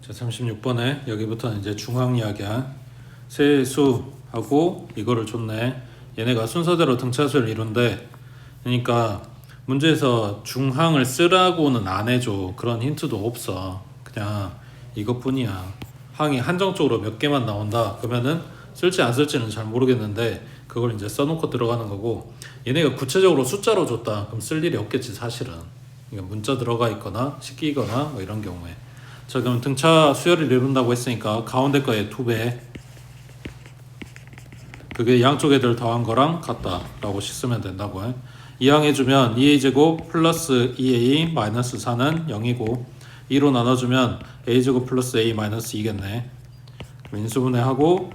자, 36번에 여기부터는 이제 중앙 이야기야. 세수하고 이거를 줬네. 얘네가 순서대로 등차수를 이룬대. 그러니까 문제에서 중항을 쓰라고는 안 해줘. 그런 힌트도 없어. 그냥 이것뿐이야. 항이 한정적으로 몇 개만 나온다. 그러면은 쓸지 안 쓸지는 잘 모르겠는데 그걸 이제 써놓고 들어가는 거고, 얘네가 구체적으로 숫자로 줬다. 그럼 쓸 일이 없겠지 사실은. 그러니까 문자 들어가 있거나 식기거나 뭐 이런 경우에. 자, 그럼 등차 수열을 이룬다고 했으니까 가운데 거에 2배, 그게 양쪽 애들 더한 거랑 같다 라고 쓰면 된다고 해. 이항해주면 2a제곱 플러스 2a 마이너스 4는 0이고 2로 나눠주면 a제곱 플러스 a 마이너스 2겠네. 인수분해하고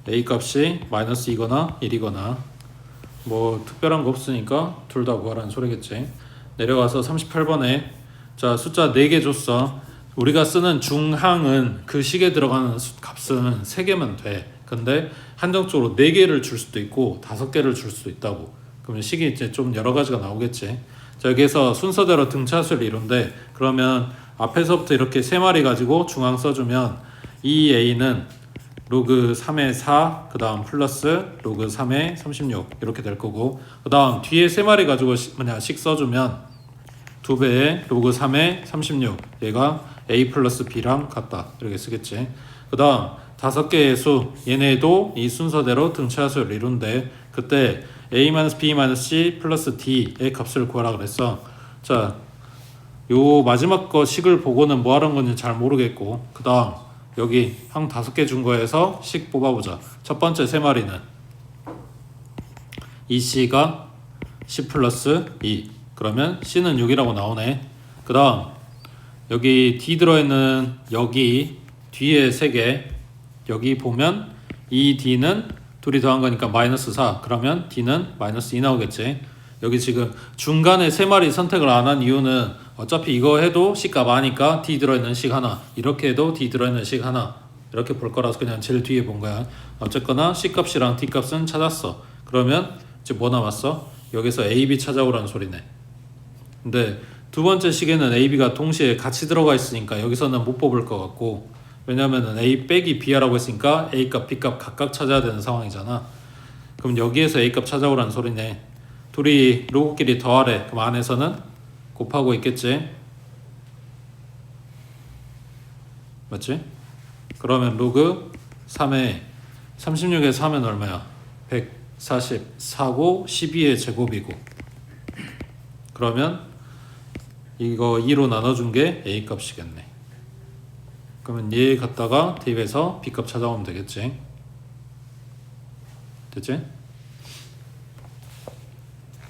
a 값이 마이너스 2거나 1이거나 뭐 특별한 거 없으니까 둘 다 구하라는 소리겠지. 내려가서 38번에 자, 숫자 4개 줬어. 우리가 쓰는 중항은 그 식에 들어가는 값은 3개면 돼. 근데 한정적으로 4개를 줄 수도 있고 5개를 줄 수도 있다고. 그러면 식이 이제 좀 여러 가지가 나오겠지. 자, 여기에서 순서대로 등차수를 이룬대. 그러면 앞에서부터 이렇게 3마리 가지고 중항 써주면 이 a는 로그 3의 4, 그 다음 플러스 로그 3의 36 이렇게 될 거고, 그 다음 뒤에 3마리 가지고 식 써주면 2배의 로그 3의 36, 얘가 a 플러스 b랑 같다 이렇게 쓰겠지. 그 다음 5개의 수, 얘네도 이 순서대로 등차수를 이룬대. 그때 a-b-c 플러스 d의 값을 구하라 그랬어. 자, 요 마지막 거 식을 보고는 뭐 하는 건지 잘 모르겠고, 그 다음 여기 항 5개 준 거에서 식 뽑아보자. 첫 번째 3마리는 이 c가 10 플러스 2, 그러면 c는 6이라고 나오네. 그 다음 여기 d 들어있는 여기 뒤에 3개, 여기 보면 이 d는 둘이 더한 거니까 마이너스 4, 그러면 d는 마이너스 2 나오겠지. 여기 지금 중간에 3마리 선택을 안 한 이유는 어차피 이거 해도 C값 아니까 D 들어있는 식 하나, 이렇게 해도 D 들어있는 식 하나, 이렇게 볼 거라서 그냥 제일 뒤에 본 거야. 어쨌거나 C값이랑 D값은 찾았어. 그러면 이제 뭐 남았어? 여기서 A, B 찾아오라는 소리네. 근데 두 번째 식에는 A, B가 동시에 같이 들어가 있으니까 여기서는 못 뽑을 것 같고, 왜냐면은 A 빼기 B라고 했으니까 A값, B값 각각 찾아야 되는 상황이잖아. 그럼 여기에서 A값 찾아오라는 소리네. 둘이 로그끼리 더하래. 그럼 안에서는 곱하고 있겠지. 맞지? 그러면 로그 3에 36에 4면 얼마야? 144고 12의 제곱이고, 그러면 이거 2로 나눠준 게 A 값이겠네. 그러면 얘 갖다가 대입해서 B 값 찾아오면 되겠지. 됐지?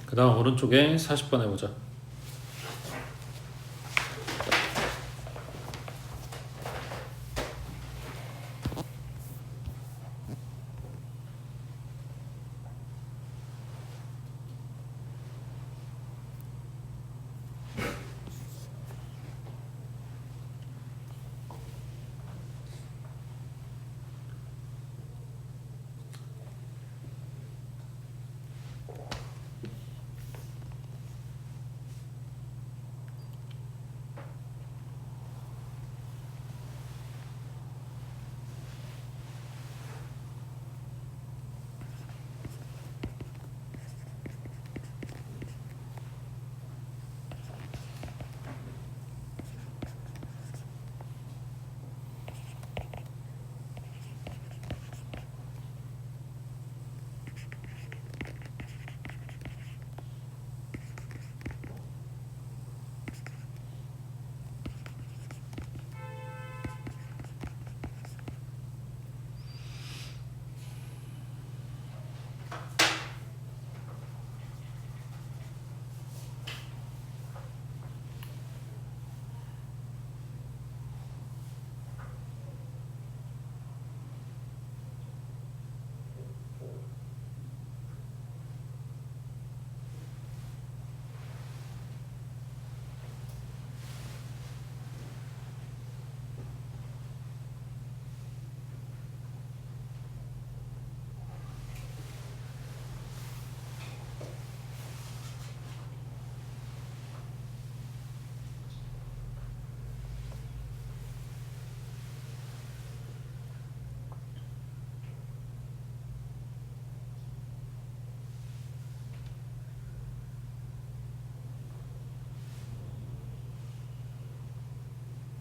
그 다음 오른쪽에 40번 해보자.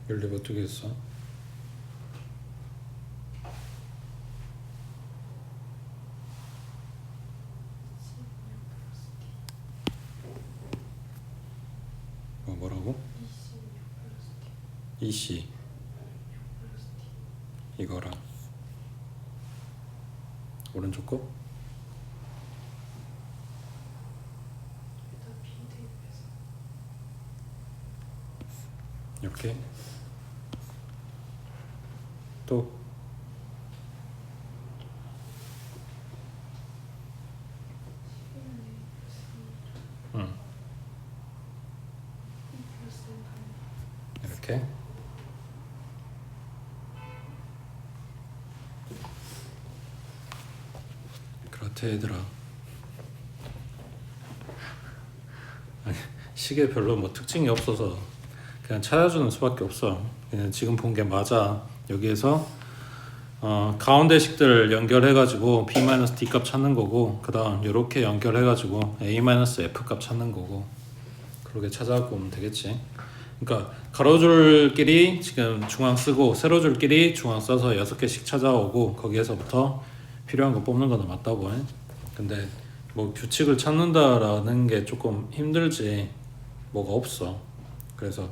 연립 어떻게 했어? 뭐라고? EC 이거랑 오른쪽 거? 이렇게 또 이렇게 그렇대 얘들아. 아니, 시계 별로 뭐 특징이 없어서 그냥 찾아주는 수밖에 없어. 그냥 지금 본 게 맞아. 여기에서 가운데 식들 연결해가지고 B-D 값 찾는 거고, 그 다음 이렇게 연결해가지고 A-F 값 찾는 거고, 그렇게 찾아갖고 오면 되겠지. 그러니까 가로줄끼리 지금 중앙 쓰고 세로줄끼리 중앙 써서 6개씩 찾아오고, 거기에서부터 필요한 거 뽑는 거는 맞다고 해. 근데 뭐 규칙을 찾는다라는 게 조금 힘들지 뭐가 없어. 그래서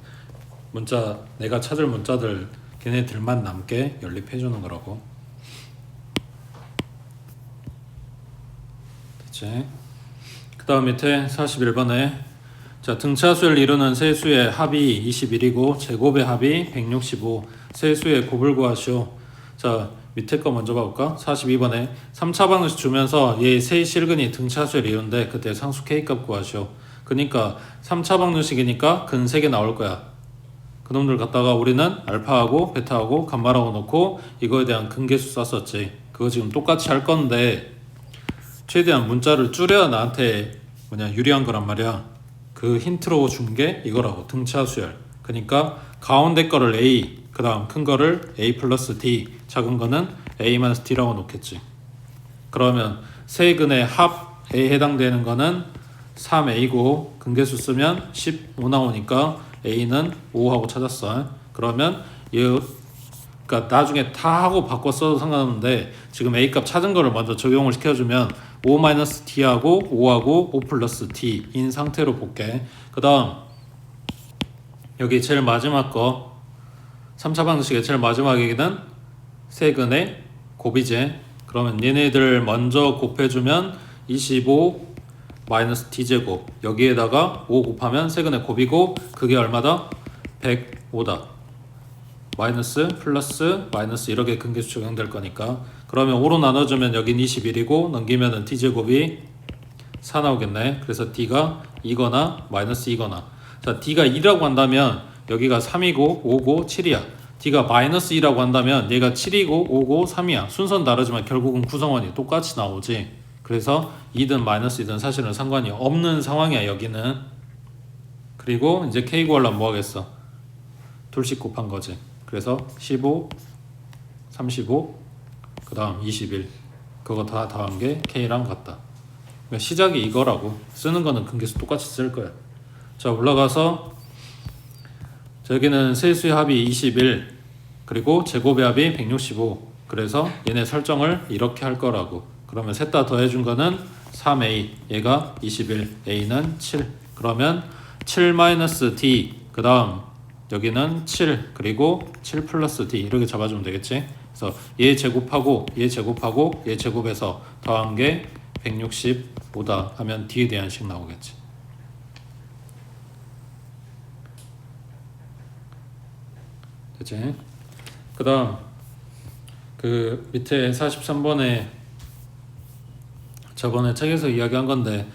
문자, 내가 찾을 문자들 걔네들만 남게 연립해 주는 거라고. 됐지? 그 다음 밑에 41번에 자, 등차수를 이루는 세 수의 합이 21이고 제곱의 합이 165, 세 수의 곱을 구하시오. 자, 밑에 거 먼저 봐볼까? 42번에 3차 방정식 주면서 얘 세 실근이 등차수를 이루는데 그때 상수 K값 구하시오. 그러니까 3차 방정식이니까 근 3개 나올 거야. 그놈들 갖다가 우리는 알파하고 베타하고 감마라고 놓고 이거에 대한 근계수 쌌었지. 그거 지금 똑같이 할 건데 최대한 문자를 줄여야 나한테 유리한 거란 말이야. 그 힌트로 준 게 이거라고. 등차수열. 그러니까 가운데 거를 A, 그 다음 큰 거를 A 플러스 D, 작은 거는 A-D라고 놓겠지. 그러면 세 근의 합 A에 해당되는 거는 3A고 근계수 쓰면 15 나오니까 A는 5하고 찾았어. 그러면 그러니까 나중에 다 하고 바꿔 써도 상관없는데 지금 A 값 찾은 거를 먼저 적용을 시켜주면 5-D하고 5하고 5 플러스 D인 상태로 볼게. 그 다음 여기 제일 마지막 거 3차 방정식의 제일 마지막 얘기는 세근의 곱이제. 그러면 얘네들 먼저 곱해주면 25 마이너스 D제곱, 여기에다가 5 곱하면 세근의 곱이고 그게 얼마다? 105다. 마이너스 플러스 마이너스 이렇게 근계수 적용될 거니까 그러면 5로 나눠주면 여긴 21이고 넘기면은 D제곱이 4 나오겠네. 그래서 D가 2거나 마이너스 2거나. 자, D가 2라고 한다면 여기가 3이고 5고 7이야. D가 마이너스 2라고 한다면 얘가 7이고 5고 3이야. 순서는 다르지만 결국은 구성원이 똑같이 나오지. 그래서 2든 마이너스 2든 사실은 상관이 없는 상황이야 여기는. 그리고 이제 K 구하려면 뭐 하겠어? 둘씩 곱한 거지. 그래서 15, 35, 그 다음 21. 그거 다 더한 게 K랑 같다. 그러니까 시작이 이거라고. 쓰는 거는 근계수 똑같이 쓸 거야. 자, 올라가서 저기는 세수의 합이 21 그리고 제곱의 합이 165. 그래서 얘네 설정을 이렇게 할 거라고. 그러면 셋 다 더해준 거는 3A, 얘가 21, A는 7. 그러면 7 마이너스 D, 그 다음 여기는 7 그리고 7 플러스 D 이렇게 잡아주면 되겠지. 그래서 얘 제곱하고 얘 제곱하고 얘 제곱해서 더한 게 165다 하면 D에 대한 식 나오겠지. 됐지? 그 다음 그 밑에 43번에 저번에 책에서 이야기한 건데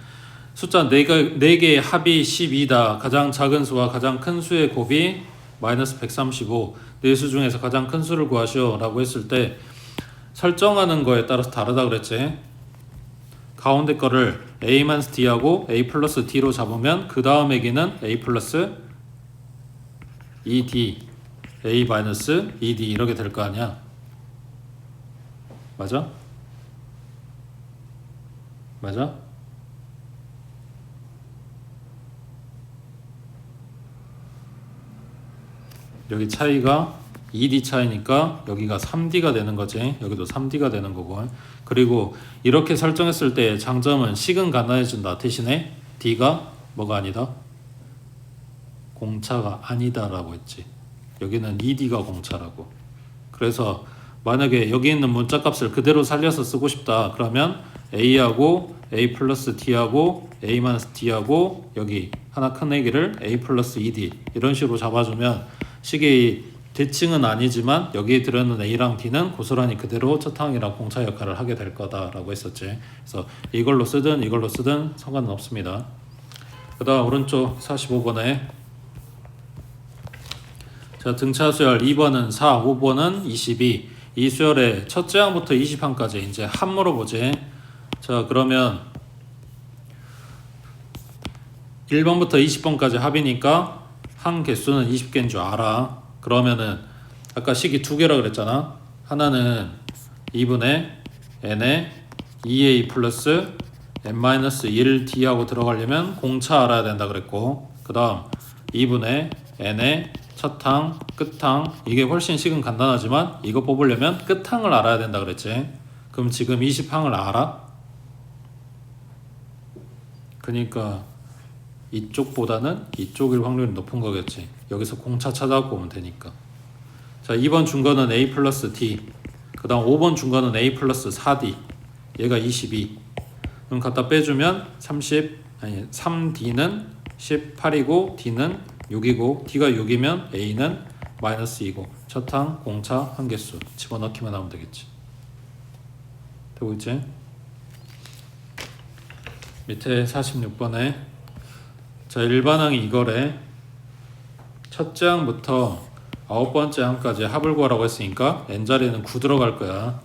숫자 4개의 합이 12다. 가장 작은 수와 가장 큰 수의 곱이 마이너스 135. 네 수 중에서 가장 큰 수를 구하시오 라고 했을 때 설정하는 거에 따라서 다르다 그랬지. 가운데 거를 A-D하고 A 플러스 D로 잡으면 그 다음 얘기는 A 플러스 ED, A 마이너스 ED 이렇게 될 거 아니야. 맞아? 맞아? 여기 차이가 2D 차이니까 여기가 3D가 되는 거지. 여기도 3D가 되는 거고. 그리고 이렇게 설정했을 때 장점은 식은 간단해진다. 대신에 D가 뭐가 아니다? 공차가 아니다라고 했지. 여기는 2D가 공차라고. 그래서 만약에 여기 있는 문자값을 그대로 살려서 쓰고 싶다. 그러면 A하고 A 플러스 D하고 A 마이너스 D하고 여기 하나 큰 애기를 A 플러스 2D 이런 식으로 잡아주면 식의 대칭은 아니지만 여기에 들어있는 A랑 D는 고스란히 그대로 차탕이랑 공차 역할을 하게 될 거다라고 했었지. 그래서 이걸로 쓰든 이걸로 쓰든 상관은 없습니다. 그 다음 오른쪽 45번에 자 등차 수열 2번은 4, 5번은 22. 이 수열의 첫째 항부터 20항까지 이제 합 물어보지. 자 그러면 1번부터 20번까지 합이니까 항 개수는 20개인 줄 알아. 그러면은 아까 식이 두 개라 그랬잖아. 하나는 2분의 n에 2a 플러스 n-1 d하고 들어가려면 공차 알아야 된다 그랬고, 그 다음 2분의 n에 첫항, 끝항. 이게 훨씬 식은 간단하지만 이거 뽑으려면 끝항을 알아야 된다 그랬지. 그럼 지금 20항을 알아? 그러니까 이쪽보다는 이쪽일 확률이 높은 거겠지. 여기서 공차 찾아갖고 오면 되니까. 자 2번 준 거는 A 플러스 D, 그 다음 5번 준 거는 A 플러스 4D, 얘가 22. 그럼 갖다 빼주면 3D는 18이고 D는 6이고 D가 6이면 A는 마이너스 2고 첫항 공차 한개수 집어넣기만 하면 되겠지. 되고 있지? 밑에 46번에 자 일반항이 이거래. 첫째 항부터 9번째 항까지 합을 구하라고 했으니까 n자리에는 9 들어갈 거야.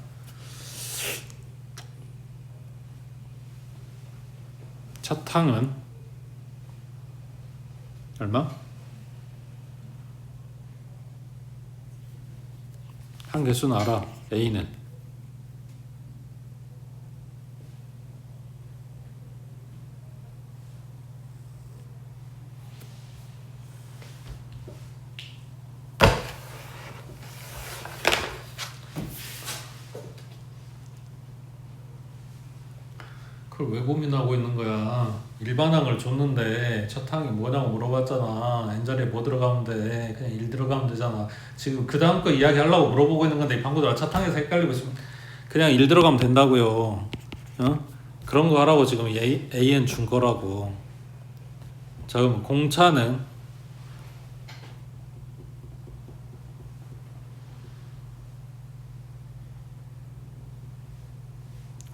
첫 항은 얼마? 항 개수는 알아. A는 그걸 왜 고민하고 있는 거야? 일반항을 줬는데 첫 항이 뭐냐고 물어봤잖아. n자리에 뭐 들어가면 돼? 그냥 1 들어가면 되잖아. 지금 그 다음 거 이야기 하려고 물어보고 있는 건데 방금 첫 항에서 헷갈리고 있으면 그냥 1 들어가면 된다고요. 어? 그런 거 하라고 지금 AN 준 거라고. 자 그럼 공차는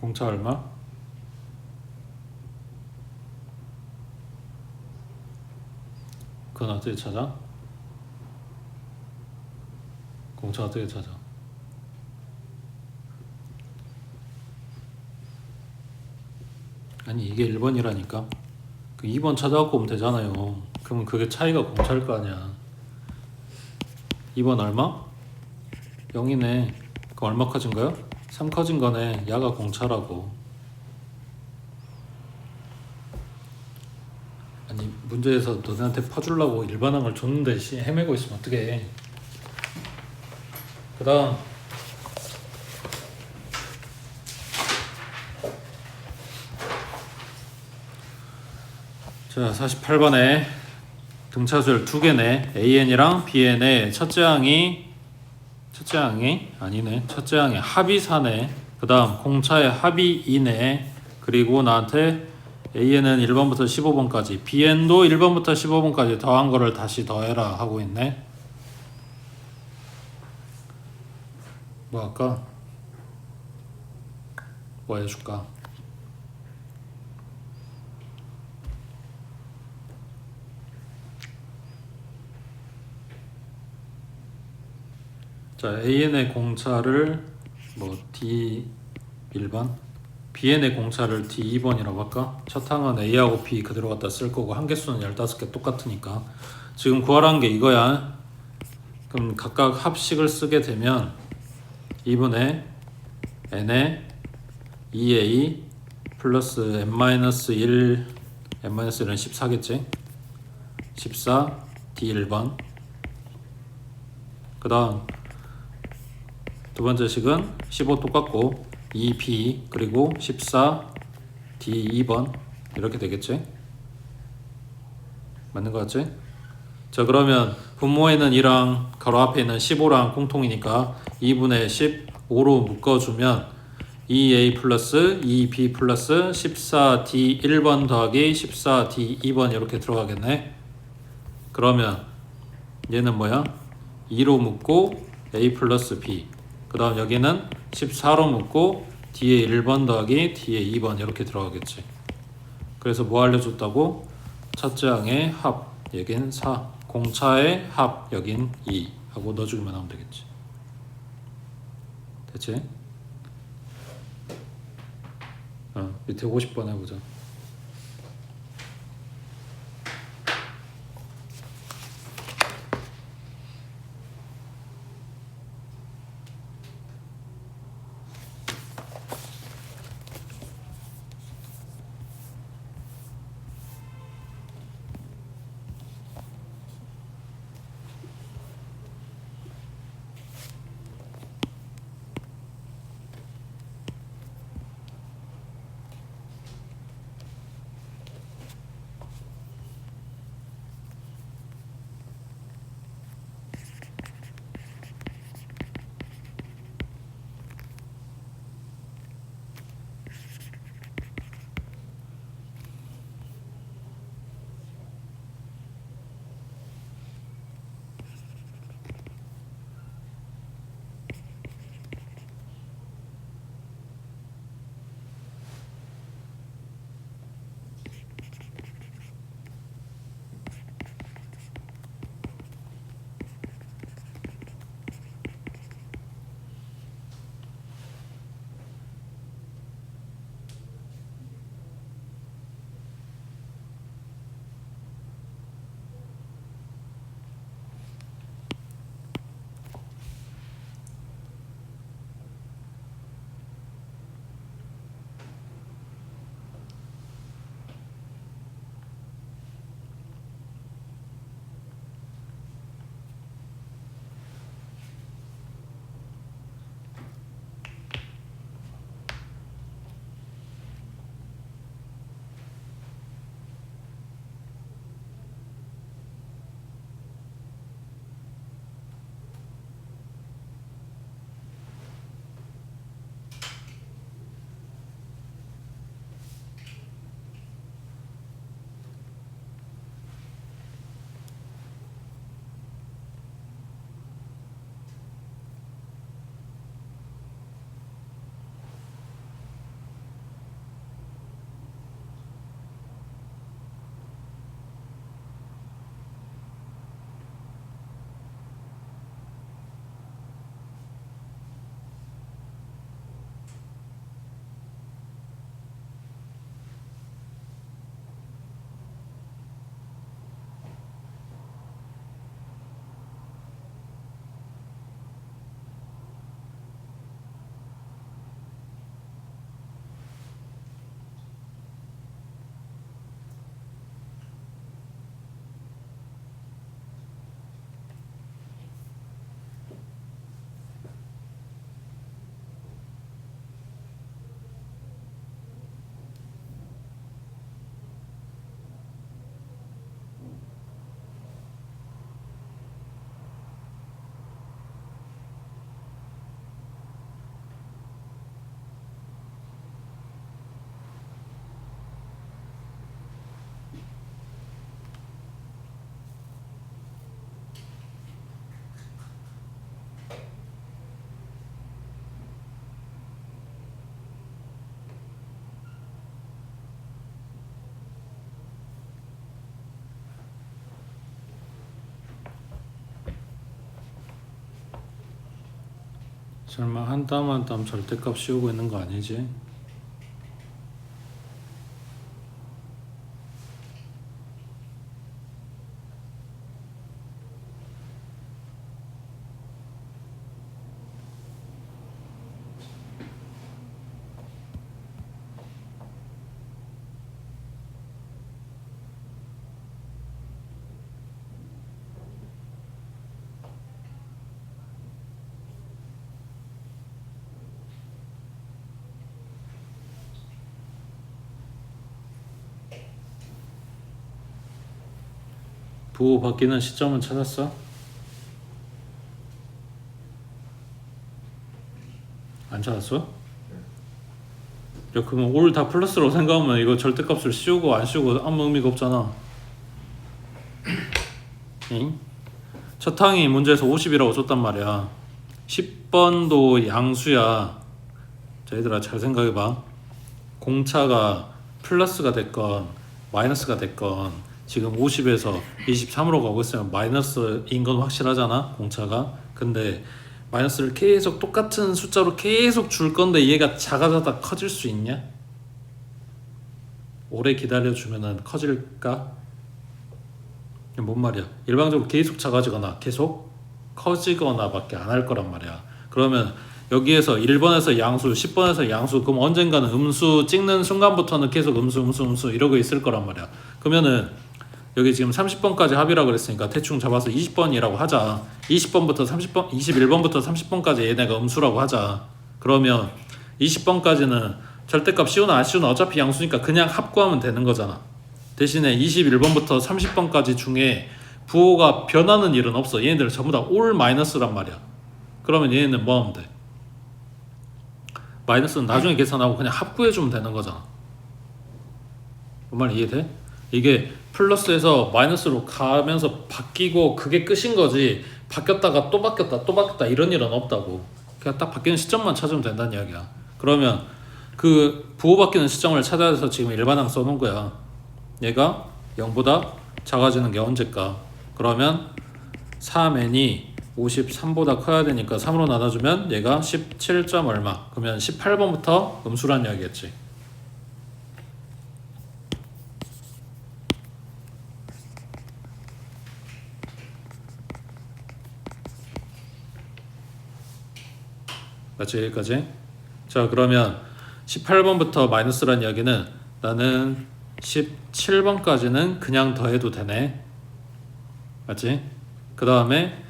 공차 얼마? 그건 어떻게 찾아? 공차 어떻게 찾아? 아니 이게 1번이라니까. 그 2번 찾아갖고 오면 되잖아요. 그러면 그게 차이가 공차일 거 아니야. 2번 얼마? 0이네. 그럼 얼마 커진 거야? 3 커진 거네. 야가 공차라고. 아니 문제에서 너네한테 퍼주려고 일반항을 줬는데 헤매고 있으면 어떡해. 그 다음 자 48번에 등차수열 2개네. AN이랑 BN의 첫째 항이 아니네. 첫째 항의 합이 4네. 그 다음 공차의 합이 2네. 그리고 나한테 AN은 1번부터 15번까지, BN도 1번부터 15번까지 더한 거를 다시 더해라 하고 있네. 뭐 할까? 뭐 해줄까? 자 AN의 공차를 뭐 D1번, BN의 공차를 D2번이라고 할까? 첫 항은 A하고 B 그대로 갖다 쓸 거고 한개수는 15개 똑같으니까. 지금 구하라는 게 이거야. 그럼 각각 합식을 쓰게 되면 2분의 n에 2a 플러스 n-1, n-1은 14겠지? 14 D1번 그 다음 두 번째 식은 15 똑같고 2b 그리고 14 d 2번 이렇게 되겠지? 맞는 거 같지? 자, 그러면 분모에는 2랑 가로 앞에 있는 15랑 공통이니까 2분의 15로 묶어주면 2a 플러스 2b 플러스 14d 1번 더하기 14d 2번 이렇게 들어가겠네. 그러면 얘는 뭐야? 2로 묶고 a 플러스 b, 그 다음 여기는 14로 묶고 d의 1번 더하기 d의 2번 이렇게 들어가겠지. 그래서 뭐 알려줬다고? 첫째 항의 합, 여긴 4, 공차의 합, 여긴 2 하고 넣어주기만 하면 되겠지. 됐지? 밑에 50번 해보자. 설마 한 땀 한 땀 절대값 씌우고 있는 거 아니지? 부호 바뀌는 시점은 찾았어? 안 찾았어? 야, 그러면 올 다 플러스로 생각하면 이거 절대값을 씌우고 안 씌우고 아무 의미가 없잖아. 응? 첫 항이 문제에서 50이라고 줬단 말이야. 10번도 양수야. 자, 얘들아 잘 생각해봐. 공차가 플러스가 됐건 마이너스가 됐건 지금 50에서 23으로 가고 있으면 마이너스인 건 확실하잖아, 공차가. 근데 마이너스를 계속 똑같은 숫자로 계속 줄 건데 얘가 작아졌다 커질 수 있냐? 오래 기다려주면은 커질까? 뭔 말이야? 일방적으로 계속 작아지거나 계속 커지거나 밖에 안 할 거란 말이야. 그러면 여기에서 1번에서 양수, 10번에서 양수, 그럼 언젠가는 음수 찍는 순간부터는 계속 음수 이러고 있을 거란 말이야. 그러면은 여기 지금 30번까지 합이라고 그랬으니까 대충 잡아서 20번이라고 하자. 20번부터 30번, 21번부터 30번까지 얘네가 음수라고 하자. 그러면 20번까지는 절대값 씌우나 안 씌우나 어차피 양수니까 그냥 합구하면 되는 거잖아. 대신에 21번부터 30번까지 중에 부호가 변하는 일은 없어. 얘네들 전부 다 올 마이너스란 말이야. 그러면 얘네는 뭐 하면 돼? 마이너스는 나중에 계산하고 그냥 합구해주면 되는 거잖아. 그 말 이해돼? 이게 플러스에서 마이너스로 가면서 바뀌고 그게 끝인 거지, 바뀌었다가 또 바뀌었다 또 바뀌었다 이런 일은 없다고. 그냥 딱 바뀌는 시점만 찾으면 된다는 이야기야. 그러면 그 부호 바뀌는 시점을 찾아서 지금 일반항 써놓은 거야. 얘가 0보다 작아지는 게 언제까? 그러면 3n이 53보다 커야 되니까 3으로 나눠주면 얘가 17. 얼마? 그러면 18번부터 음수란 이야기겠지. 맞지? 여기까지? 자, 그러면 18번부터 마이너스란 이야기는 나는 17번까지는 그냥 더해도 되네. 맞지? 그 다음에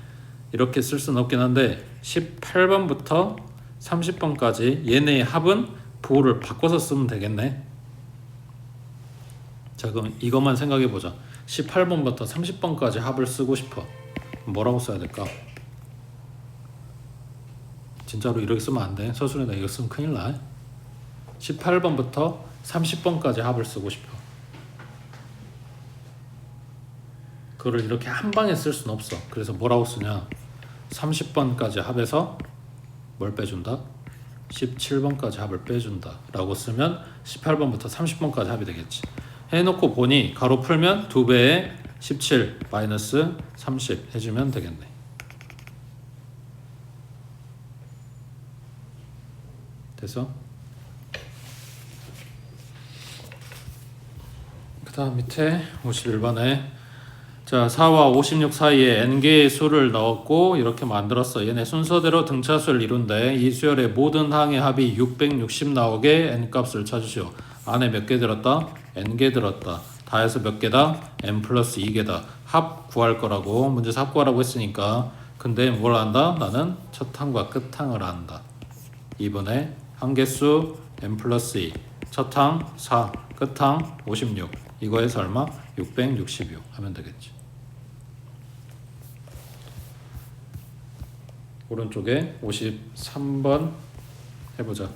이렇게 쓸 수는 없긴 한데 18번부터 30번까지 얘네의 합은 부호를 바꿔서 쓰면 되겠네. 자, 그럼 이것만 생각해보자. 18번부터 30번까지 합을 쓰고 싶어. 뭐라고 써야 될까? 진짜로 이렇게 쓰면 안 돼. 서술에다 이거 쓰면 큰일 나. 18번부터 30번까지 합을 쓰고 싶어. 그거를 이렇게 한 방에 쓸 수는 없어. 그래서 뭐라고 쓰냐? 30번까지 합에서 뭘 빼준다? 17번까지 합을 빼준다 라고 쓰면 18번부터 30번까지 합이 되겠지. 해놓고 보니 가로 풀면 2배에 17 마이너스 30 해주면 되겠네. 됐어? 그 다음 밑에 51번에 자, 4와 56 사이에 n개의 수를 넣었고 이렇게 만들었어. 얘네 순서대로 등차수를 이룬데 이 수열의 모든 항의 합이 660 나오게 n값을 찾으시오. 안에 몇 개 들었다? n개 들었다. 다 해서 몇 개다? n 플러스 2개다. 합 구할 거라고, 문제에서 합 구하라고 했으니까. 근데 뭘 안다? 나는 첫 항과 끝 항을 안다. 2번에 항개수 n 플러스 2, 첫 항 4, 끝 항 56. 이거에서 얼마? 666 하면 되겠지. 오른쪽에 53번 해보자.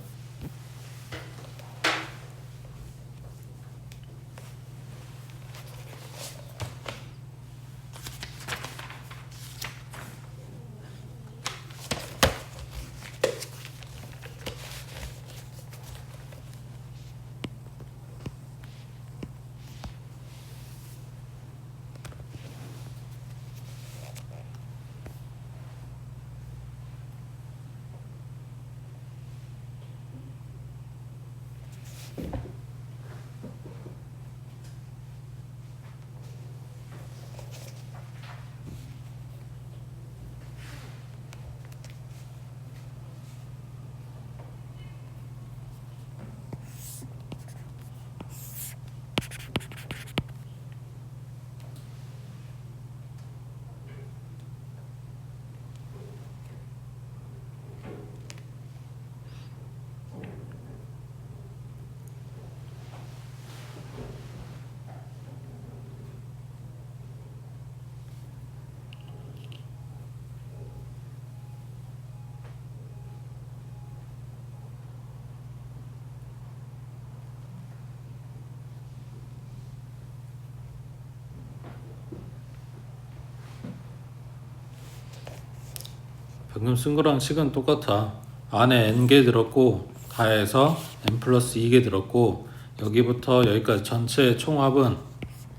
방금 쓴 거랑 식은 똑같아. 안에 n개 들었고 다 해서 n 플러스 2개 들었고 여기부터 여기까지 전체 총합은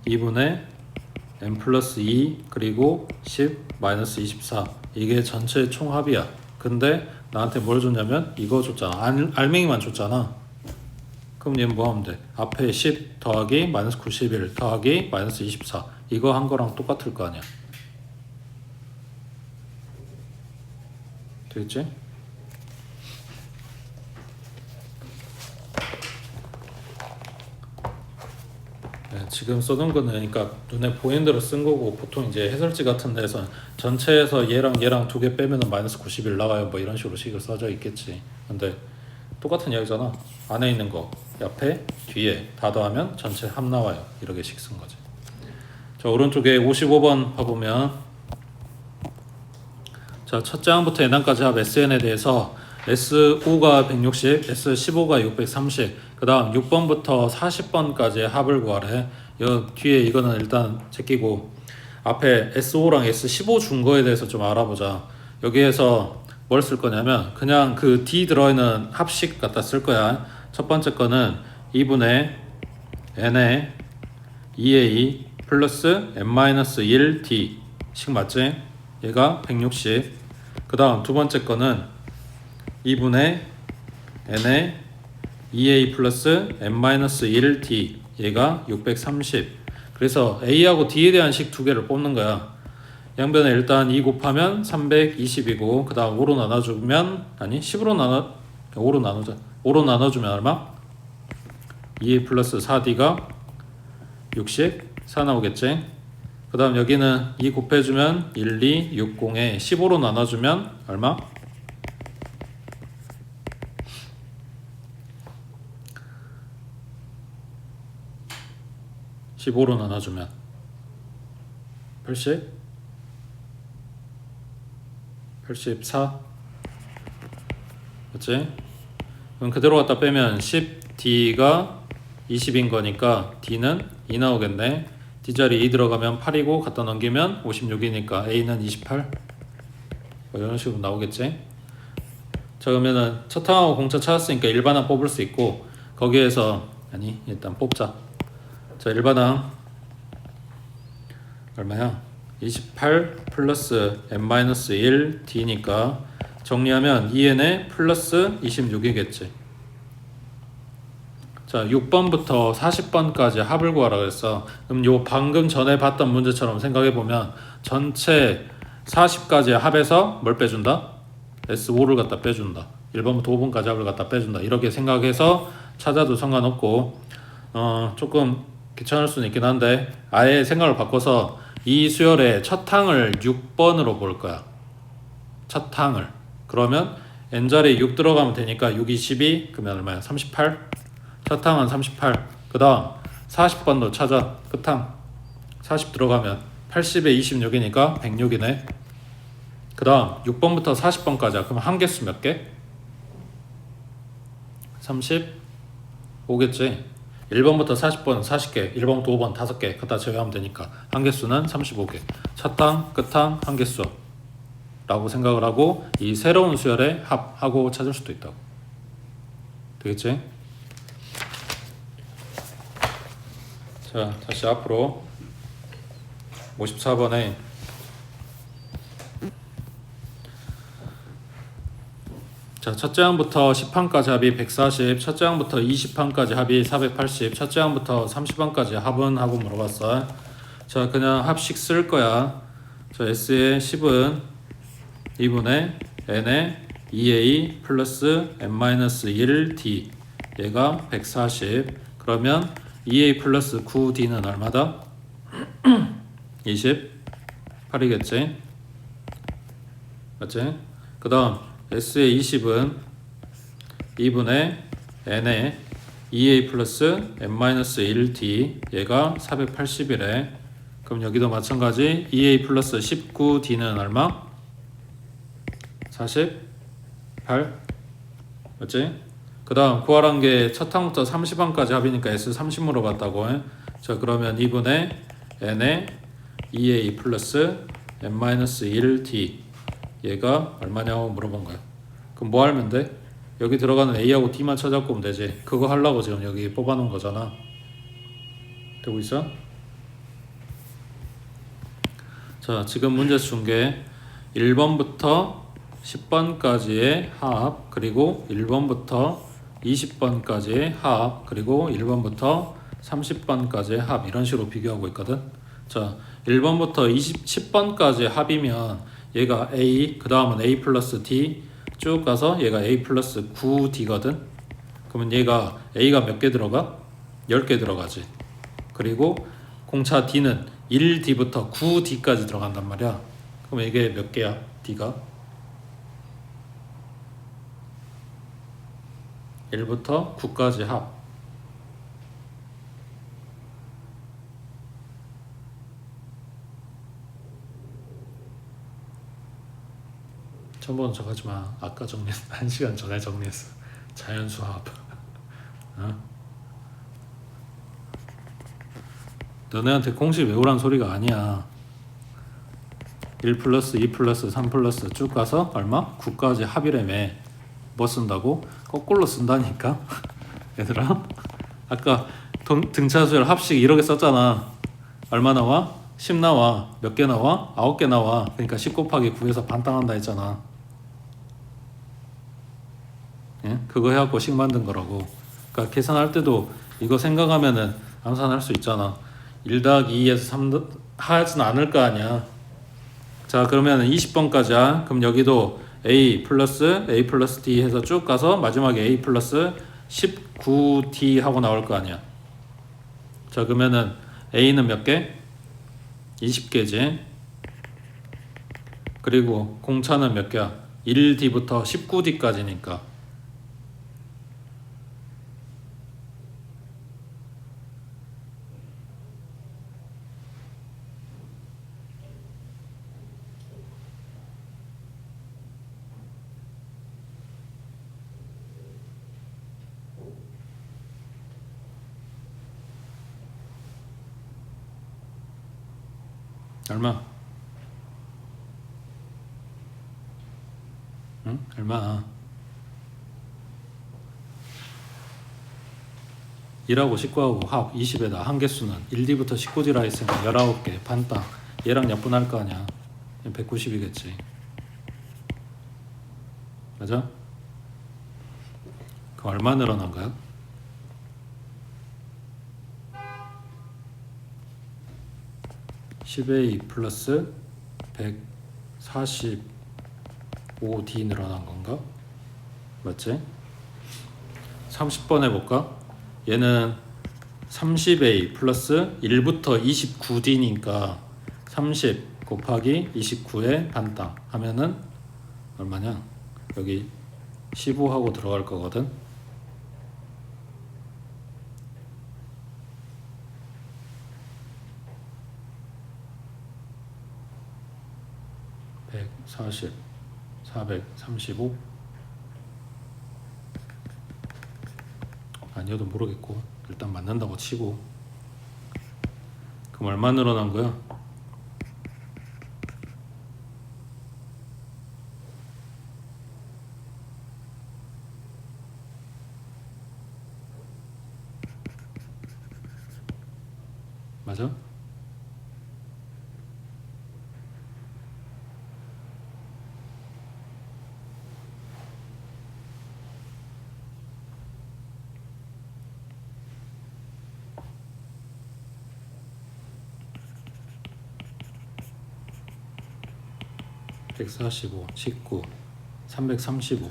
2분의 n 플러스 2 그리고 10 마이너스 24 이게 전체 총합이야. 근데 나한테 뭘 줬냐면 이거 줬잖아. 알맹이만 줬잖아. 그럼 얘는 뭐 하면 돼? 앞에 10 더하기 마이너스 91 더하기 마이너스 24 이거 한 거랑 똑같을 거 아니야. 되겠지? 네, 지금 써둔 거는 그러니까 눈에 보이는 대로 쓴 거고 보통 이제 해설지 같은 데서 전체에서 얘랑 두 개 빼면은 마이너스 91 나가요 뭐 이런 식으로 식을 써져 있겠지. 근데 똑같은 이야기잖아. 안에 있는 거 옆에 뒤에 다 더하면 전체 합 나와요. 이렇게 식 쓴 거지. 자 오른쪽에 55번 봐보면 자 첫째 항부터 n항까지 합 SN에 대해서 S5가 160, S15가 630, 그 다음 6번부터 40번까지의 합을 구하래. 여 뒤에 이거는 일단 제끼고 앞에 S5랑 S15 준 거에 대해서 좀 알아보자. 여기에서 뭘 쓸 거냐면 그냥 그 D 들어있는 합식 갖다 쓸 거야. 첫 번째 거는 2분의 n의 2a 플러스 n-1d 식 맞지? 얘가 160. 그 다음 두 번째 거는 2분의 n의 2a 플러스 n-1d 얘가 630. 그래서 a하고 d에 대한 식 두 개를 뽑는 거야. 양변에 일단 2 곱하면 320이고 그 다음 5로 나눠주면 아니 10으로 5로 나누자. 5로 나눠주면 얼마? 2a 플러스 4d가 60 4 나오겠지. 그 다음 여기는 2 곱해주면 1, 2, 60에 15로 나눠주면 얼마? 15로 나눠주면 84 맞지? 그럼 그대로 갖다 빼면 10d가 20인 거니까 d는 2 나오겠네. d자리 2 들어가면 8이고 갖다 넘기면 56이니까 a는 28 뭐 이런 식으로 나오겠지. 자 그러면은 첫 항하고 공차 찾았으니까 일반항 뽑을 수 있고 거기에서 아니 일단 뽑자. 자 일반항 얼마야? 28 플러스 n-1 d니까 정리하면 2n에 플러스 26이겠지. 자 6번부터 40번까지 합을 구하라 그랬어. 그럼 요 방금 전에 봤던 문제처럼 생각해보면 전체 40까지의 합에서 뭘 빼준다? S5를 갖다 빼준다. 1번부터 5번까지 합을 갖다 빼준다. 이렇게 생각해서 찾아도 상관없고 조금 귀찮을 수는 있긴 한데 아예 생각을 바꿔서 이 수열의 첫 항을 6번으로 볼 거야. 첫 항을. 그러면 n자리에 6 들어가면 되니까 6, 22 그러면 얼마야? 38. 첫 항은 38. 그 다음 40번도 찾아. 끝항 40 들어가면 80에 26이니까 106이네. 그 다음 6번부터 40번까지야. 그럼 한 개수 몇 개? 35겠지. 1번부터 40번 40개, 1번부터 5번 5개 갖다 제외하면 되니까 한 개수는 35개. 첫항, 끝항, 한 개수 라고 생각을 하고 이 새로운 수열에 합하고 찾을 수도 있다고. 되겠지? 자 다시 앞으로 54번에 자 첫째 항부터 10항까지 합이 140, 첫째 항부터 20항까지 합이 480, 첫째 항부터 30항까지 합은 하고 물어봤어. 자 그냥 합식 쓸 거야. 자 S의 10은 2분의 n의 2a 플러스 n-1d 얘가 140. 그러면 2a 플러스 9d는 얼마다? 28이겠지? 맞지? 그 다음 S의 20은 2분의 n의 2a 플러스 n-1d 얘가 480이래. 그럼 여기도 마찬가지 2a 플러스 19d는 얼마? 48 맞지? 그 다음 구하란 게 첫 항부터 30항까지 합이니까 S30 물어봤다고. 자 그러면 2분의 n의 2a 플러스 n-1d 얘가 얼마냐고 물어본 거야. 그럼 뭐 하면 돼? 여기 들어가는 A하고 D만 찾아갖고 오면 되지. 그거 하려고 지금 여기 뽑아놓은 거잖아. 되고 있어? 자, 지금 문제 준 게 1번부터 10번까지의 합, 그리고 1번부터 20번까지의 합, 그리고 1번부터 30번까지의 합, 이런 식으로 비교하고 있거든. 자, 1번부터 10번까지의 합이면 얘가 A, 그 다음은 A 플러스 D 쭉 가서 얘가 A 플러스 9D거든. 그러면 얘가 A가 몇 개 들어가? 10개 들어가지. 그리고 공차 D는 1D부터 9D까지 들어간단 말이야. 그럼 이게 몇 개야? D가 1부터 9까지 합. 처음부터 정하지마. 아까 정리했어. 1시간 전에 정리했어. 자연수합. 어? 너네한테 공식 외우란 소리가 아니야. 1 플러스 2 플러스 3 플러스 쭉 가서 얼마? 9까지 합이라며. 뭐 쓴다고? 거꾸로 쓴다니까. 얘들아, 아까 등차수열 합식 이렇게 썼잖아. 얼마 나와? 10 나와. 몇 개 나와? 9개 나와. 그러니까 10 곱하기 9에서 반 땅한다 했잖아. 예? 그거 해갖고 식 만든 거라고. 그러니까 계산할 때도 이거 생각하면은 암산할 수 있잖아. 1 더하기 2에서 3 하진 않을 거 아니야. 자, 그러면 20번까지야. 그럼 여기도 A 플러스 D 해서 쭉 가서 마지막에 A 플러스 19D 하고 나올 거 아니야. 자, 그러면은 A는 몇 개? 20개지. 그리고 공차는 몇 개야? 1D부터 19D까지니까. 얼마? 응? 얼마? 1하고 19하고 합 20에다 한 개수는 1D부터 19D라 했으니까 19개 반땅. 얘랑 약분할 거 아니야. 190이겠지. 맞아? 그럼 얼마 늘어난 거야? 10A 플러스 145D 늘어난 건가? 맞지? 30번 해볼까? 얘는 30A 플러스 1부터 29D니까 30 곱하기 29의 반땅 하면은 얼마냐? 여기 15하고 들어갈 거거든. 140, 435 아니어도 모르겠고 일단 맞는다고 치고. 그럼 얼마 늘어난 거야? 맞아? (145) 19 335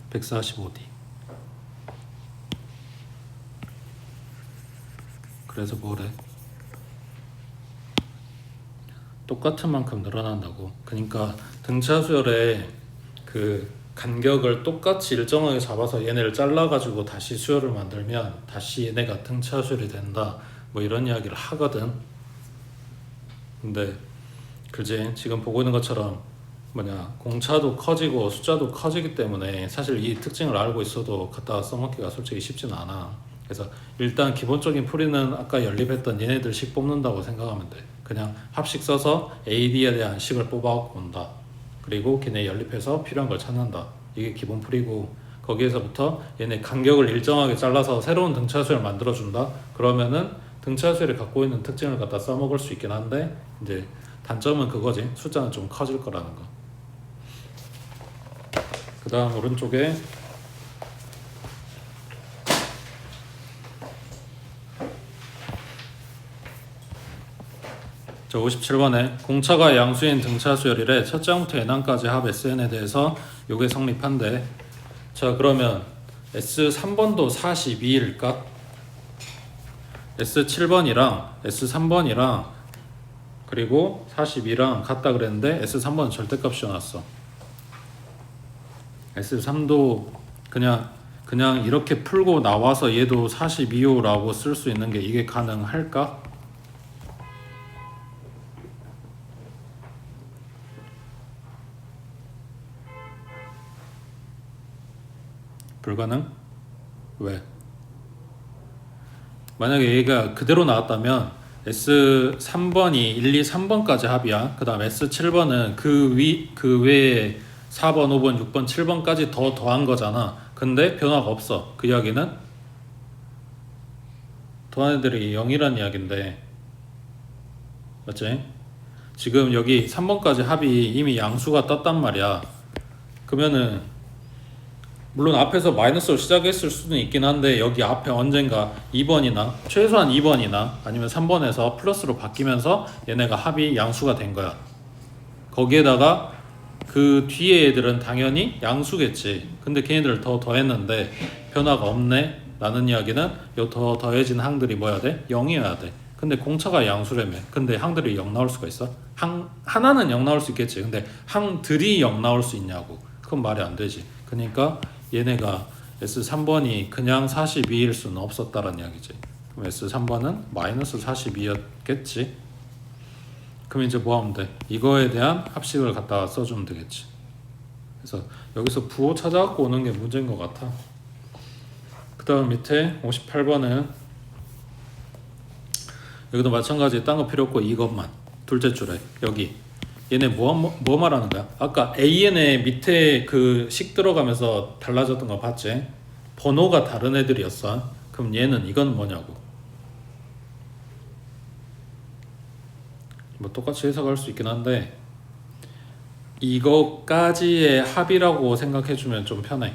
145D. 그래서 뭐래? 똑같은 만큼 늘어난다고. 그러니까 등차 수열의 그 간격을 똑같이 일정하게 잡아서 얘네를 잘라가지고 다시 수열을 만들면 다시 얘네가 등차 수열이 된다, 뭐 이런 이야기를 하거든. 근데 그지 지금 보고 있는 것처럼 공차도 커지고 숫자도 커지기 때문에 사실 이 특징을 알고 있어도 갖다가 써먹기가 솔직히 쉽진 않아. 그래서 일단 기본적인 풀이는 아까 연립했던 얘네들식 뽑는다고 생각하면 돼. 그냥 합식 써서 AD에 대한 식을 뽑아갖고 온다. 그리고 걔네 연립해서 필요한 걸 찾는다. 이게 기본 풀이고, 거기에서부터 얘네 간격을 일정하게 잘라서 새로운 등차수를 만들어준다. 그러면은 등차수를 갖고 있는 특징을 갖다 써먹을 수 있긴 한데, 이제 단점은 그거지. 숫자는 좀 커질 거라는 거. 그 다음 오른쪽에 자 57번에 공차가 양수인 등차수열이래 첫 장부터 n항까지 합 SN에 대해서 요게 성립한대. 자 그러면 S3번도 42일까? S7번이랑 S3번이랑 그리고 42랑 같다 그랬는데 S3번은 절대값이 나왔어. S3도 그냥 이렇게 풀고 나와서 얘도 42호라고 쓸 수 있는 게 이게 가능할까? 불가능? 왜? 만약에 얘가 그대로 나왔다면 S3번이 1, 2, 3번까지 합이야. 그 다음 S7번은 그 외에 4번, 5번, 6번, 7번까지 더 더한 거잖아. 근데 변화가 없어. 그 이야기는 더한 애들이 0이란 이야기인데, 맞지? 지금 여기 3번까지 합이 이미 양수가 떴단 말이야. 그러면은 물론 앞에서 마이너스로 시작했을 수는 있긴 한데, 여기 앞에 언젠가 2번이나 최소한 2번이나 아니면 3번에서 플러스로 바뀌면서 얘네가 합이 양수가 된 거야. 거기에다가 그 뒤에 애들은 당연히 양수겠지. 근데 걔네들을 더 더했는데 변화가 없네 라는 이야기는 요 더 더해진 항들이 뭐야 돼? 0이어야 돼. 근데 공차가 양수라며. 근데 항들이 0 나올 수가 있어? 하나는 0 나올 수 있겠지. 근데 항들이 0 나올 수 있냐고. 그건 말이 안 되지. 그러니까 얘네가 S3번이 그냥 42일 수는 없었다라는 이야기지. 그럼 S3번은 마이너스 42였겠지. 그럼 이제 뭐 하면 돼? 이거에 대한 합식을 갖다가 써주면 되겠지. 그래서 여기서 부호 찾아갖고 오는 게 문제인 것 같아. 그 다음 밑에 58번은 여기도 마찬가지 딴 거 필요 없고 이것만 둘째 줄에 여기 얘네 뭐 말하는 거야? 아까 AN의 밑에 그 식 들어가면서 달라졌던 거 봤지? 번호가 다른 애들이었어. 그럼 얘는 이건 뭐냐고. 뭐 똑같이 해석할 수 있긴 한데 이거까지의 합이라고 생각해주면 좀 편해.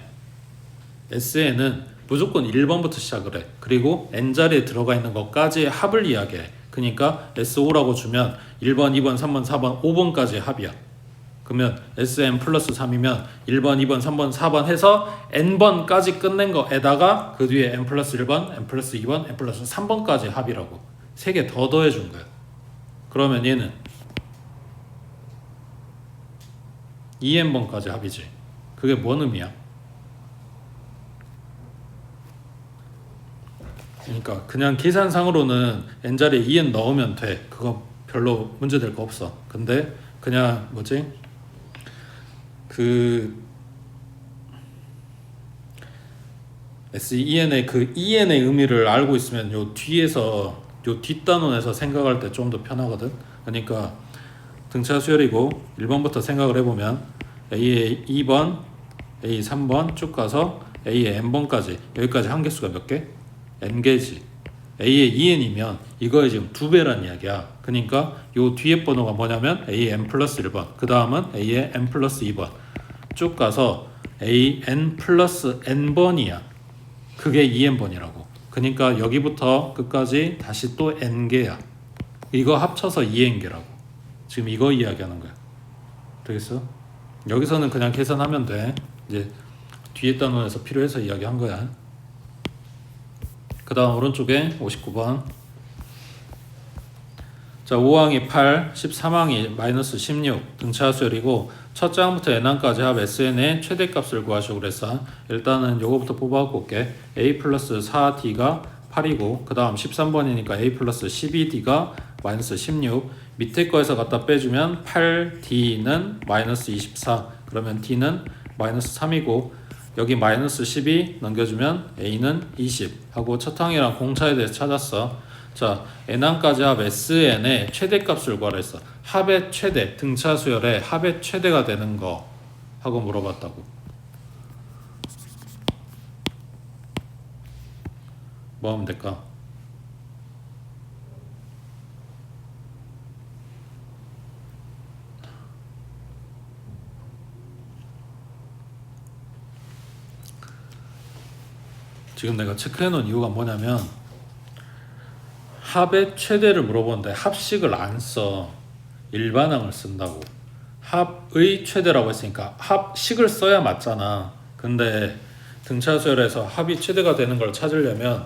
SN은 무조건 1번부터 시작을 해. 그리고 N자리에 들어가 있는 것까지의 합을 이야기해. 그러니까 S5라고 주면 1번, 2번, 3번, 4번, 5번까지의 합이야. 그러면 SM 플러스 3이면 1번, 2번, 3번, 4번 해서 N번까지 끝낸 거에다가 그 뒤에 N 플러스 1번, N 플러스 2번, N 플러스 3번까지의 합이라고. 3개 더 더해준 거야. 그러면 얘는 2n번까지 합이지. 그게 뭔 의미야? 그러니까 그냥 계산상으로는 n자리에 2n 넣으면 돼. 그거 별로 문제될 거 없어. 근데 그냥 뭐지? 그 SEN의 그 EN의 의미를 알고 있으면 요 뒤에서 요 뒷단원에서 생각할 때 좀 더 편하거든. 그러니까 등차 수열이고 1번부터 생각을 해보면 A의 2번, A 3번 쭉 가서 A의 n번까지 여기까지 한 개수가 몇 개? n개지. A의 2n이면 이거의 지금 2배란 이야기야. 그러니까 요 뒤에 번호가 뭐냐면 A의 n 플러스 1번 그 다음은 A의 n 플러스 2번 쭉 가서 A n 플러스 n번이야. 그게 2n번이라고. 그러니까 여기부터 끝까지 다시 또 n개야. 이거 합쳐서 2n개라고. 지금 이거 이야기하는 거야. 되겠어? 여기서는 그냥 계산하면 돼. 이제 뒤에 단원에서 필요해서 이야기한 거야. 그 다음 오른쪽에 59번. 자 5항이 8, 13항이 마이너스 16 등차수열이고 첫 장부터 n항까지 합 SN의 최대값을 구하시고 그랬어. 일단은 요거부터 뽑아갖고 올게. A 플러스 4D가 8이고 그 다음 13번이니까 A 플러스 12D가 마이너스 16 밑에 거에서 갖다 빼주면 8D는 마이너스 24 그러면 D는 마이너스 3이고 여기 마이너스 12 넘겨주면 A는 20 하고 첫 항이랑 공차에 대해서 찾았어. 자 n항까지 합 SN의 최대값을 구하라 했어. 합의 최대, 등차 수열의 합의 최대가 되는 거 하고 물어봤다고. 뭐 하면 될까? 지금 내가 체크해 놓은 이유가 뭐냐면 합의 최대를 물어보는데 합식을 안 써. 일반항을 쓴다고. 합의 최대라고 했으니까 합식을 써야 맞잖아. 근데 등차수열에서 합이 최대가 되는 걸 찾으려면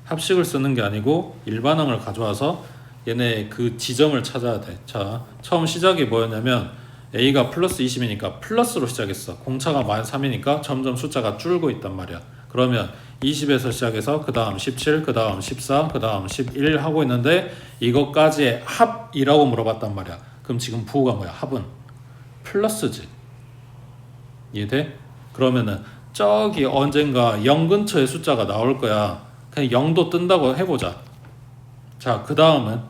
합식을 쓰는 게 아니고 일반항을 가져와서 얘네 그 지점을 찾아야 돼. 자, 처음 시작이 뭐였냐면 A가 플러스 20이니까 플러스로 시작했어. 공차가 마이너스 3이니까 점점 숫자가 줄고 있단 말이야. 그러면 20에서 시작해서 그 다음 17, 그 다음 14, 그 다음 11 하고 있는데 이것까지의 합이라고 물어봤단 말이야. 그럼 지금 부호가 뭐야? 합은 플러스지. 이해돼? 그러면은 저기 언젠가 0 근처의 숫자가 나올 거야. 그냥 0도 뜬다고 해보자. 자, 그 다음은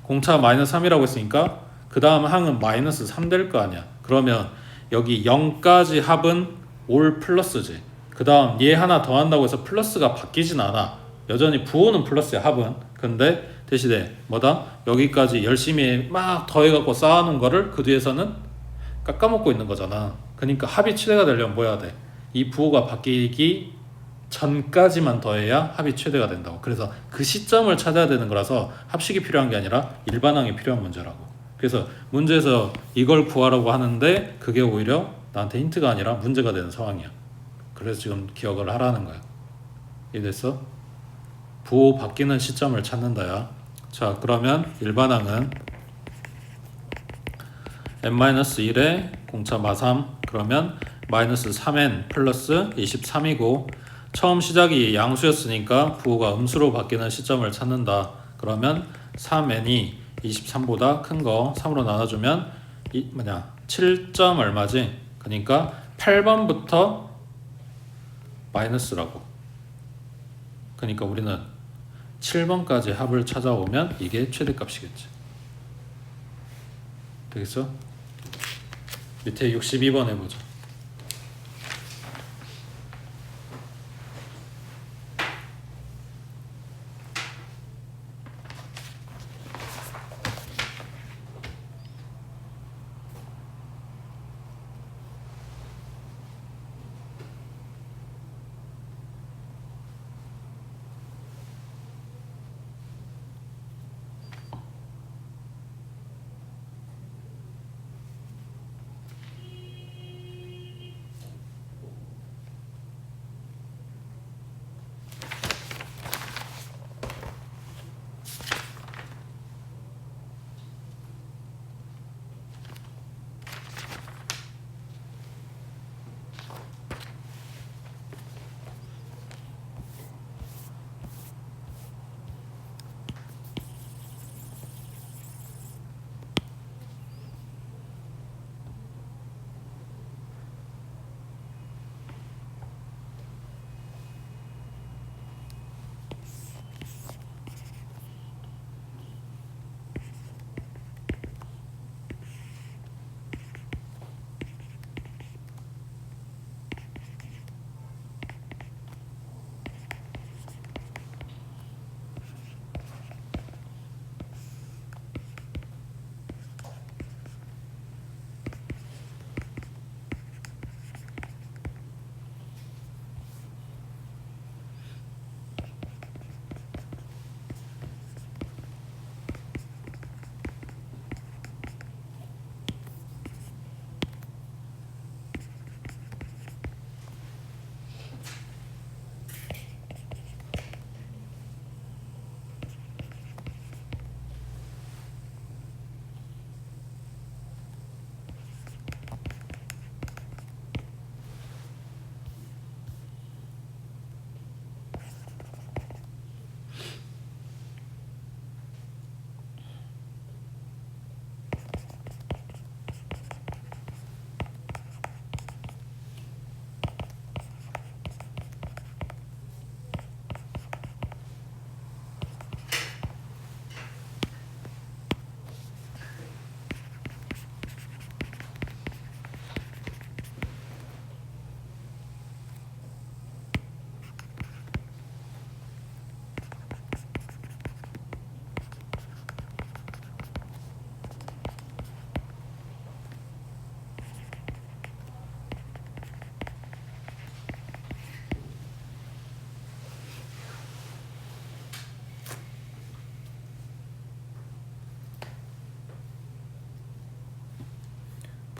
공차 마이너스 3이라고 했으니까 그 다음 항은 마이너스 3 될 거 아니야. 그러면 여기 0까지 합은 올 플러스지. 그 다음 얘 하나 더 한다고 해서 플러스가 바뀌진 않아. 여전히 부호는 플러스야, 합은. 근데 대신에 뭐다? 여기까지 열심히 막 더해갖고 쌓아놓은 거를 그 뒤에서는 깎아먹고 있는 거잖아. 그러니까 합이 최대가 되려면 뭐 해야 돼? 이 부호가 바뀌기 전까지만 더해야 합이 최대가 된다고. 그래서 그 시점을 찾아야 되는 거라서 합식이 필요한 게 아니라 일반항이 필요한 문제라고. 그래서 문제에서 이걸 구하라고 하는데 그게 오히려 나한테 힌트가 아니라 문제가 되는 상황이야. 그래서 지금 기억을 하라는 거야. 이해됐어? 부호 바뀌는 시점을 찾는다야. 자, 그러면 일반항은 n-1에 공차 마3 그러면 마이너스 3n 플러스 23이고 처음 시작이 양수였으니까 부호가 음수로 바뀌는 시점을 찾는다. 그러면 3n이 23보다 큰 거 3으로 나눠주면 7점 얼마지? 그러니까 8번부터 마이너스라고. 그러니까 우리는 7번까지 합을 찾아오면 이게 최대값이겠지. 되겠어? 밑에 62번 해보자.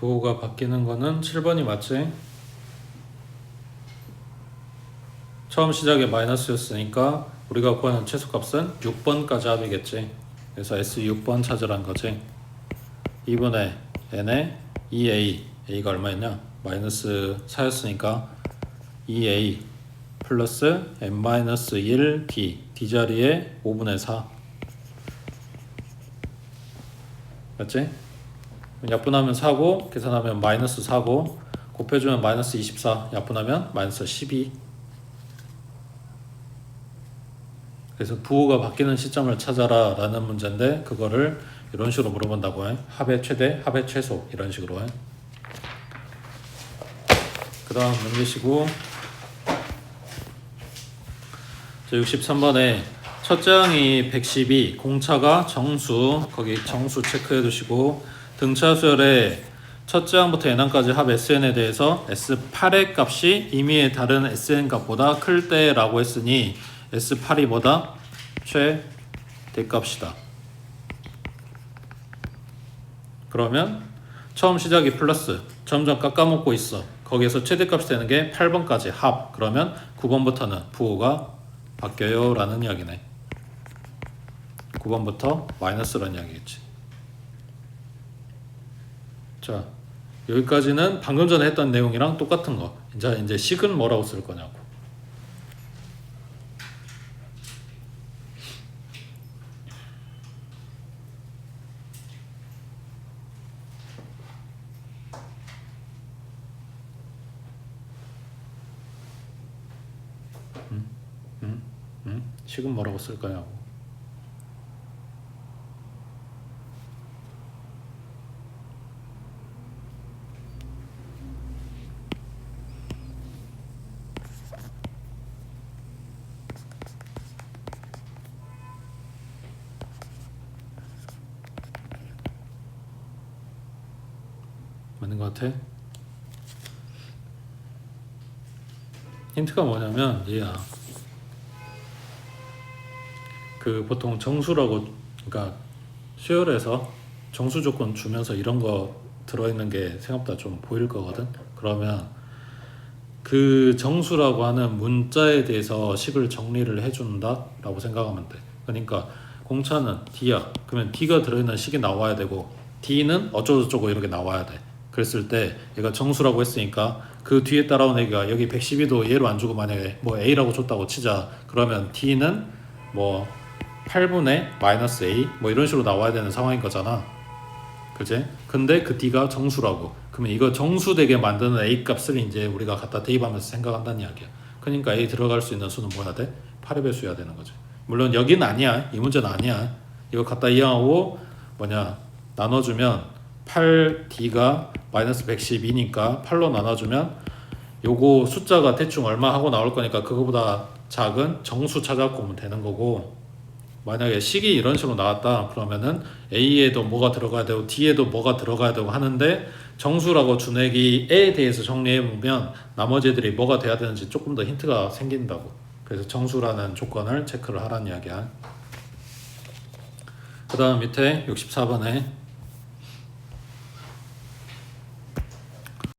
부호가 바뀌는 거는 7번이 맞지? 처음 시작에 마이너스였으니까 우리가 구하는 최소값은 6번까지 합이겠지. 그래서 S6번 찾으란 거지. 2분의 n에 2a, a가 얼마였냐? 마이너스 4였으니까 2a 플러스 n-1 d, d 자리에 5분의 4 맞지? 약분하면 4고 계산하면 마이너스 4고 곱해주면 마이너스 24, 약분하면 마이너스 12. 그래서 부호가 바뀌는 시점을 찾아라 라는 문제인데 그거를 이런 식으로 물어본다고 해. 합의 최대, 합의 최소 이런 식으로 해. 그 다음 문제시고 자 63번에 첫째 항이 112, 공차가 정수, 거기 정수 체크해 두시고 등차 수열의 첫째 항부터 n항까지 합 SN에 대해서 S8의 값이 임의의 다른 SN 값보다 클 때라고 했으니 S8이 뭐다? 최대값이다. 그러면 처음 시작이 플러스, 점점 깎아먹고 있어. 거기에서 최대값이 되는 게 8번까지 합. 그러면 9번부터는 부호가 바뀌어요 라는 이야기네. 9번부터 마이너스라는 이야기겠지. 자, 여기까지는 방금 전에 했던 내용이랑 똑같은 거. 이제 식은 뭐라고 쓸 거냐고. 식은 뭐라고 쓸 거냐고. 맞는 것 같아? 힌트가 뭐냐면 얘야. 그 보통 정수라고, 그러니까 수열에서 정수 조건 주면서 이런 거 들어있는 게 생각보다 좀 보일 거거든. 그러면 그 정수라고 하는 문자에 대해서 식을 정리를 해준다라고 생각하면 돼. 그러니까 공차는 D야. 그러면 D가 들어있는 식이 나와야 되고 D는 어쩌고저쩌고 이렇게 나와야 돼. 그랬을 때 얘가 정수라고 했으니까 그 뒤에 따라온 애가 여기 112도 얘로 안 주고 만약에 뭐 A라고 줬다고 치자. 그러면 D는 뭐 8분의 마이너스 A 뭐 이런 식으로 나와야 되는 상황인 거잖아. 그지? 근데 그 D가 정수라고. 그러면 이거 정수되게 만드는 A 값을 이제 우리가 갖다 대입하면서 생각한다는 이야기야. 그러니까 A 들어갈 수 있는 수는 뭐야 돼? 8의 배수여야 되는 거지. 물론 여기는 아니야. 이 문제는 아니야. 이거 갖다 이항하고 뭐냐 나눠주면 8D가 마이너스 112니까 8로 나눠주면 요거 숫자가 대충 얼마 하고 나올 거니까 그거보다 작은 정수 찾아갖고 오면 되는 거고, 만약에 식이 이런 식으로 나왔다 그러면은 A에도 뭐가 들어가야 되고 D에도 뭐가 들어가야 되고 하는데 정수라고 준 애기에 대해서 정리해보면 나머지 애들이 뭐가 돼야 되는지 조금 더 힌트가 생긴다고. 그래서 정수라는 조건을 체크를 하라는 이야기야. 그 다음 밑에 64번에